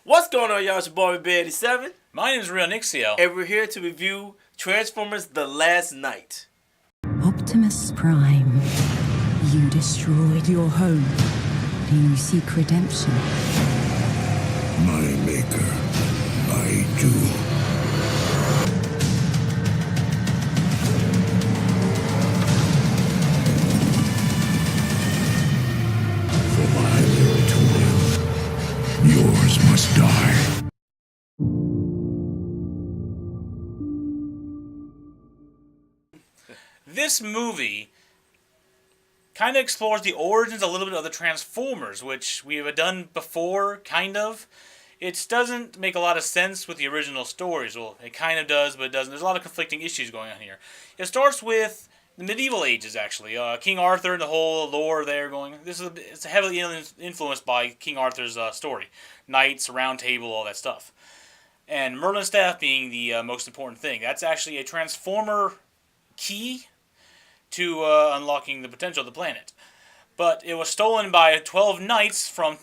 What's going on, y'all? It's your boy, B87. My name is Real Nixio. And we're here to review Transformers The Last Night. Optimus Prime, you destroyed your home. Do you seek redemption? My maker, I do. For my will to live, yours must die. This movie kind of explores the origins a little bit of the Transformers, which we have done before, kind of. It doesn't make a lot of sense with the original stories. Well, it kind of does, but it doesn't. There's a lot of conflicting issues going on here. It starts with the medieval ages, actually. King Arthur and the whole lore there going. It's heavily influenced by King Arthur's story. Knights, Round Table, all that stuff. And Merlin's staff being the most important thing. That's actually a Transformer key to unlocking the potential of the planet. But it was stolen by 12 knights from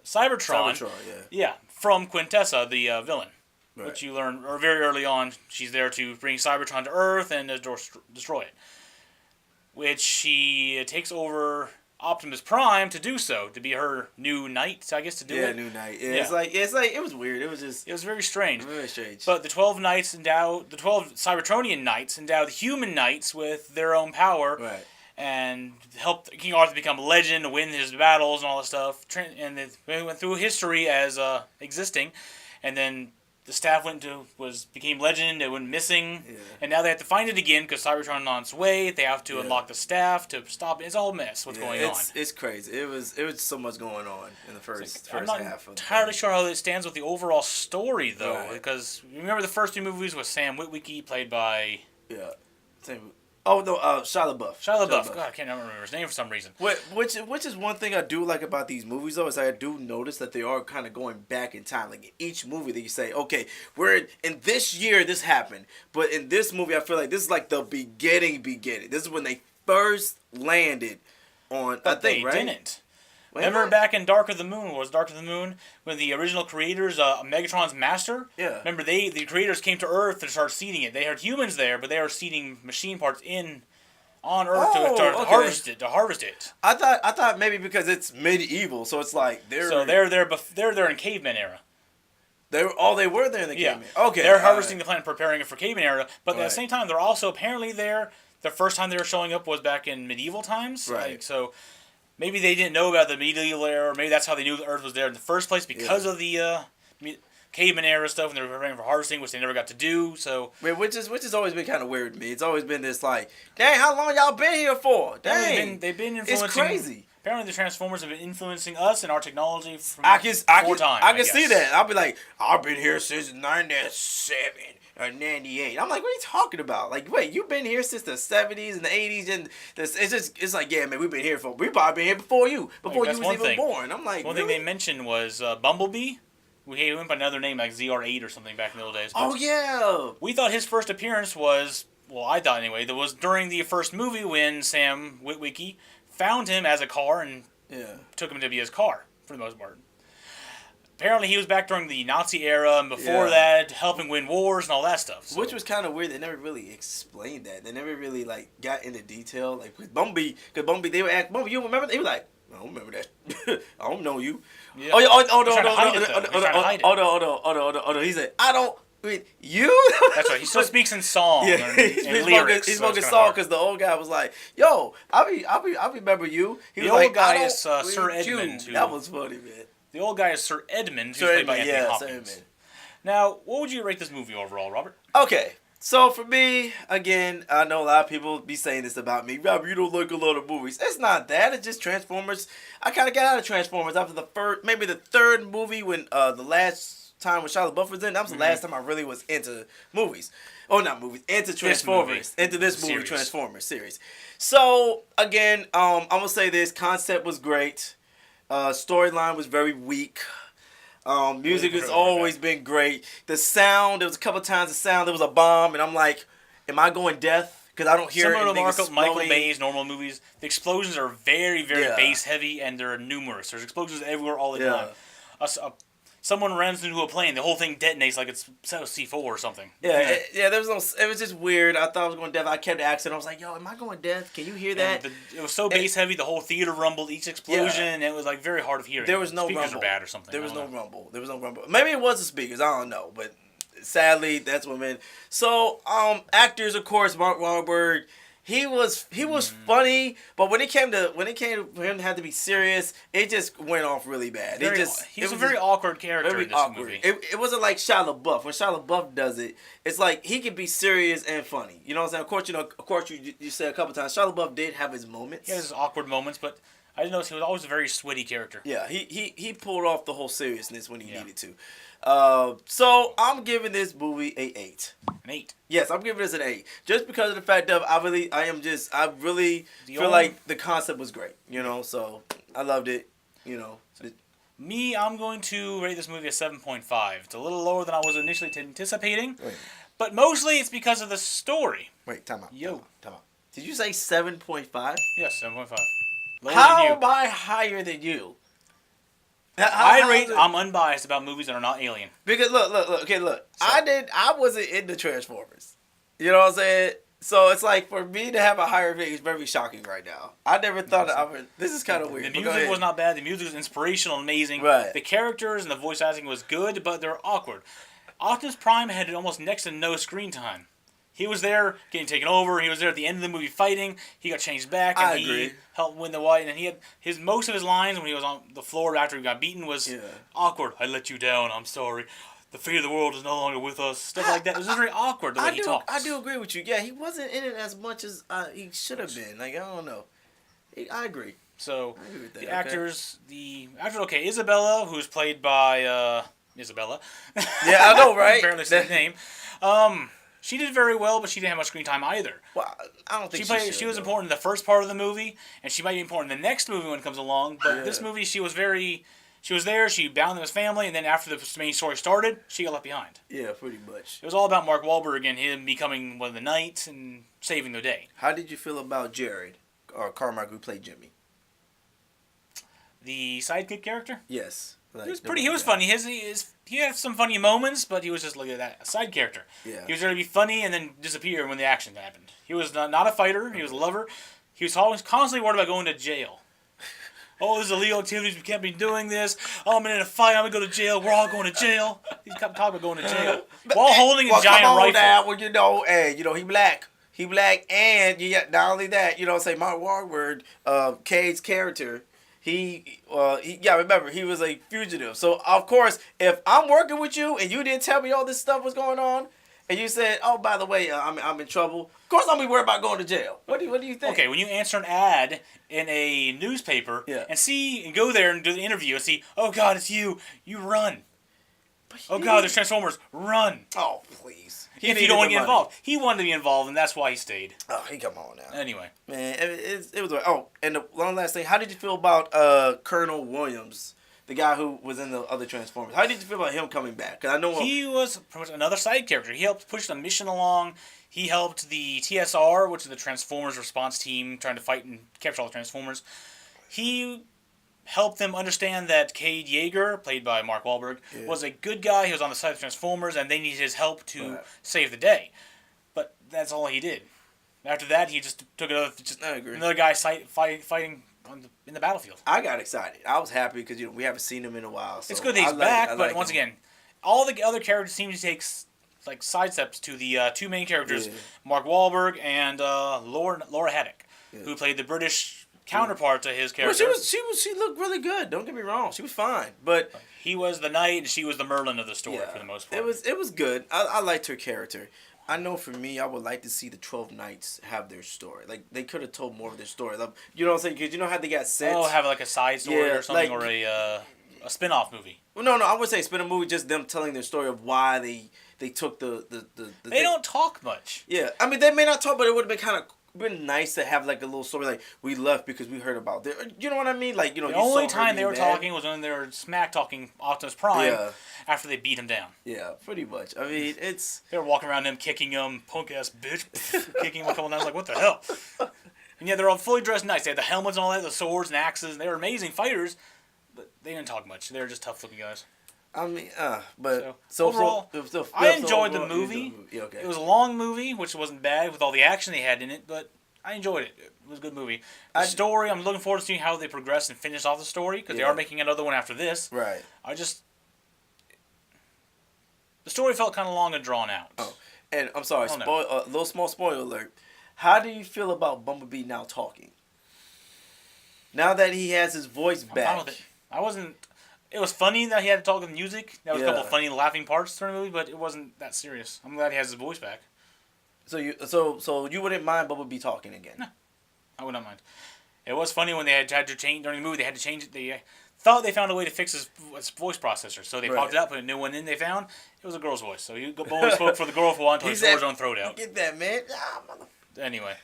Cybertron. Yeah, from Quintessa, the villain. Right. Which you learn very early on. She's there to bring Cybertron to Earth and destroy it. Which she takes over Optimus Prime to do so, to be her new knight, I guess, to do it. Yeah, new knight. Yeah. It's like it was weird. It was very strange. Very strange. But the 12 knights the 12 Cybertronian knights endowed the human knights with their own power. Right. And helped King Arthur become a legend, win his battles and all that stuff. And they went through history as existing, and then the staff became legend. It went missing, and now they have to find it again because Cybertron on its way. They have to unlock the staff to stop it. It's a whole mess. What's going on? It's crazy. It was so much going on in the first half. I'm not entirely sure how it stands with the overall story though, because remember the first two movies was Sam Witwicky played by same. Oh no, Shia LaBeouf. Shia LaBeouf. God, I can't remember his name for some reason. Which is one thing I do like about these movies though, is I do notice that they are kind of going back in time. Like in each movie that you say, okay, we're in this year this happened, but in this movie I feel like this is like the beginning. This is when they first landed on. But they didn't. Remember back in Dark of the Moon, when the original creators, Megatron's master? Yeah. Remember, the creators came to Earth to start seeding it. They had humans there, but they were seeding machine parts on Earth to harvest it. I thought maybe because it's medieval, so it's like they're there in caveman era. They were there in the caveman. Okay. They're harvesting the planet, preparing it for caveman era, but at the same time, they're also apparently there. The first time they were showing up was back in medieval times. Right. So maybe they didn't know about the medieval era, or maybe that's how they knew the Earth was there in the first place because of the caveman era stuff, and they were preparing for harvesting, which they never got to do. So, which has always been kind of weird to me. It's always been this like, dang, how long y'all been here for? Dang, they've been influencing. It's crazy. Apparently, the Transformers have been influencing us and our technology from I can see that. I'll be like, I've been here since '97. Or 98. I'm like, what are you talking about? Like, wait, you've been here since the 70s and the 80s, and it's like, yeah, man, we've probably been here before you was even born. I'm like, one thing they mentioned was Bumblebee. We went by another name like ZR8 or something back in the old days. Oh yeah. We thought his first appearance was, well, I thought anyway, that was during the first movie when Sam Witwicky found him as a car and took him to be his car for the most part. Apparently, he was back during the Nazi era, and before that, helping win wars and all that stuff. So. Which was kind of weird. They never really explained that. They never really got into detail. Like with Bumblebee, they would ask Bumblebee, you remember that? He was like, I don't remember that. I don't know you. Yeah. No. He said, I don't. Wait, you? That's right. He still speaks in song. Yeah, and lyrics. He's smoking song because the old guy was like, "Yo, I remember you." The old guy is Sir Edmund. That was funny, man. The old guy is Sir Edmund, who's played by Anthony Hopkins. Now, what would you rate this movie overall, Robert? Okay, so for me, again, I know a lot of people be saying this about me. Robert, you don't like a lot of movies. It's not that. It's just Transformers. I kind of got out of Transformers after the third movie when the last time when Shia LaBeouf was in. That was the last time I really was into movies. Oh, not movies. Into Transformers. Into this movie, Transformers series. So, again, I'm going to say this. Concept was great. Storyline was very weak. Music has always been great. The sound, there was a couple times the sound, there was a bomb, and I'm like, am I going deaf? Because I don't hear Similar anything. to Michael Bay's normal movies, the explosions are very, very bass heavy, and they're numerous. There's explosions everywhere all the time. someone runs into a plane, the whole thing detonates like it's C4 or something. Yeah. There was no. It was just weird. I thought I was going deaf. I kept asking. I was like, "Yo, am I going deaf? Can you hear that?" It was so bass heavy. The whole theater rumbled each explosion. It was like very hard of hearing. There was no Speakers rumble. are bad or something. There was no rumble. Maybe it was the speakers. I don't know, but sadly, that's what meant. So, actors, of course, Mark Wahlberg. He was funny, but when it came for him to have to be serious, it just went off really bad. He was a very awkward character in this movie. It wasn't like Shia LaBeouf. When Shia LaBeouf does it, it's like he can be serious and funny. You know what I'm saying? Of course, you said a couple times Shia LaBeouf did have his moments. He has his awkward moments, but I didn't notice he was always a very sweaty character. Yeah, he pulled off the whole seriousness when he needed to. So I'm giving this movie a 8. An 8. Yes, I'm giving this an 8. Just because of the fact that I really feel like the concept was great. You know, so I loved it. You know. Me, I'm going to rate this movie a 7.5. It's a little lower than I was initially anticipating, but mostly it's because of the story. Wait, time out. Yo. Time out. Did you say 7.5? Yes, 7.5. How am I higher than you? I'm unbiased about movies that are not Alien. Because look. Okay, look. So, I wasn't into Transformers. You know what I'm saying? So it's like for me to have a higher rating is very shocking right now. I never thought this is kind of weird. The music was not bad. The music was inspirational, amazing. Right. The characters and the voice acting was good, but they're awkward. Optimus Prime had almost next to no screen time. He was there getting taken over. He was there at the end of the movie fighting. He got changed back, and he helped win the fight. And he had most of his lines when he was on the floor after he got beaten was awkward. I let you down. I'm sorry. The fate of the world is no longer with us. Stuff like that. It was just very awkward the way he talks. I do agree with you. Yeah, he wasn't in it as much as he should have been. Like, I don't know. I agree. So I agree with that. The actors, Isabella, who's played by Isabella. Yeah, I know, right? Barely said the name. She did very well, but she didn't have much screen time either. Well, I don't think she was important in the first part of the movie, and she might be important in the next movie when it comes along. But this movie, she was there, she bound them as family, and then after the main story started, she got left behind. Yeah, pretty much. It was all about Mark Wahlberg and him becoming one of the knights and saving the day. How did you feel about Jared, or Carmichael, who played Jimmy? The sidekick character? Yes. Like, he was funny. He had some funny moments, but he was just like a side character. Yeah. He was there to be funny and then disappear when the action happened. He was not a fighter. He was a lover. He was always constantly worried about going to jail. Oh, this is illegal activities. We can't be doing this. Oh, I'm in a fight. I'm going to go to jail. We're all going to jail. He's talking about going to jail. While holding a giant rifle. Now, well, he black. He black, and not only that, say Mark Wahlberg, Cade's character, remember, he was a fugitive. So, of course, if I'm working with you and you didn't tell me all this stuff was going on, and you said, oh, by the way, I'm in trouble, of course I'm going to be worried about going to jail. What do you think? Okay, when you answer an ad in a newspaper and go there and do the interview and see, oh, God, it's you run. Oh, God, there's Transformers, run. Oh, please. If you don't want to get involved. He wanted to be involved, and that's why he stayed. Oh, come on now. Anyway. Man, it was... Oh, and the one last thing. How did you feel about Colonel Williams, the guy who was in the other Transformers? How did you feel about him coming back? Because I know... He was pretty much another side character. He helped push the mission along. He helped the TSR, which is the Transformers response team, trying to fight and capture all the Transformers. He helped them understand that Cade Yeager, played by Mark Wahlberg, was a good guy. He was on the side of Transformers, and they needed his help to save the day. But that's all he did. After that, he just took another guy fighting in the battlefield. I got excited. I was happy because we haven't seen him in a while. So it's good that he's back, but once again, all the other characters seem to take sidesteps to the two main characters, Mark Wahlberg and Laura Haddock, who played the British counterpart to his character. Well, she looked really good. Don't get me wrong. She was fine, but he was the knight and she was the Merlin of the story for the most part. It was good. I liked her character. I know for me, I would like to see the 12 Knights have their story. Like, they could have told more of their story. Like, you know what I'm saying? Because you know how they got sent? Oh, have like a side story or something, or a spin-off movie. Well, no, I wouldn't say spin-off movie, just them telling their story of why they took the They don't talk much. Yeah. I mean, they may not talk, but it would have been kind of been nice to have like a little story like we left because we heard about it. You know what I mean? Like, the only time they were talking was when they were smack talking Optimus Prime after they beat him down. Yeah, pretty much. I mean, they were walking around him, kicking him, punk ass bitch, kicking him a couple times. Like, what the hell? And they're all fully dressed nice. They had the helmets and all that, the swords and axes, and they were amazing fighters. But they didn't talk much. They were just tough looking guys. I mean, but overall, so I enjoyed the overall, movie. Yeah, okay. It was a long movie, which wasn't bad with all the action they had in it, but I enjoyed it. It was a good movie. The story, I'm looking forward to seeing how they progress and finish off the story, because they are making another one after this. Right. The story felt kind of long and drawn out. Oh, and I'm sorry, little small spoiler alert. How do you feel about Bumblebee now talking? Now that he has his voice back. I'm fine with it. It was funny that he had to talk with music. There was a couple of funny laughing parts during the movie, but it wasn't that serious. I'm glad he has his voice back. So you wouldn't mind Bumblebee talking again? No, I would not mind. It was funny when they had to change during the movie. They had to change it. They thought they found a way to fix his voice processor, so they popped it up, put a new one in. They found it was a girl's voice. So you both spoke for the girl for a while until he tore his own throat out. Get that, man. Anyway,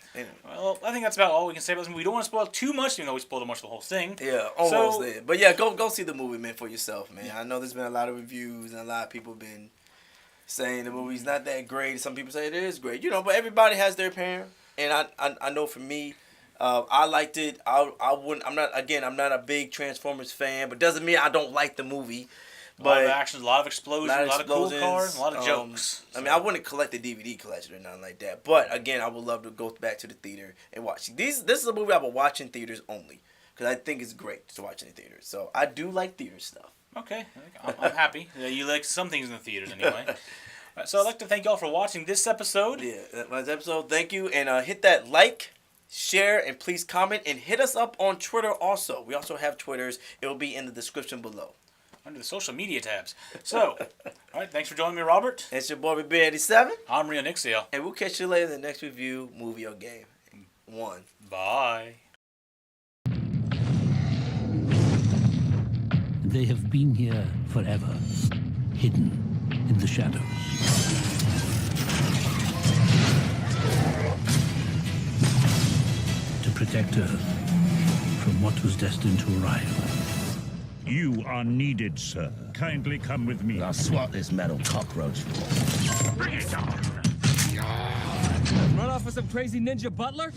well, I think that's about all we can say about this movie. We don't want to spoil too much, even though we spoiled much of the whole thing. Yeah, almost there. But yeah, go see the movie, man, for yourself, man. I know there's been a lot of reviews and a lot of people been saying the movie's not that great. Some people say it is great, but everybody has their opinion. And I know for me, I liked it. I'm not a big Transformers fan, but doesn't mean I don't like the movie. A lot of actions, a lot of explosions, a lot of cool cars, a lot of jokes. I mean, I wouldn't collect the DVD collection or nothing like that. But again, I would love to go back to the theater and watch. This is a movie I would watch in theaters only because I think it's great to watch in the theaters. So I do like theater stuff. Okay, I'm happy. You like some things in the theaters anyway. So I'd like to thank y'all for watching this episode. Yeah, that was episode. Thank you, and hit that like, share, and please comment, and hit us up on Twitter also. We also have Twitters. It will be in the description below. Under the social media tabs. So, all right, thanks for joining me, Robert. It's your boy, BB87. I'm Rio Nixia. And we'll catch you later in the next review, movie or game. 1. Bye. They have been here forever, hidden in the shadows. To protect Earth from what was destined to arrive. You are needed, sir. Kindly come with me. I'll swat this metal cockroach. Bring it on! Run off with some crazy ninja butler?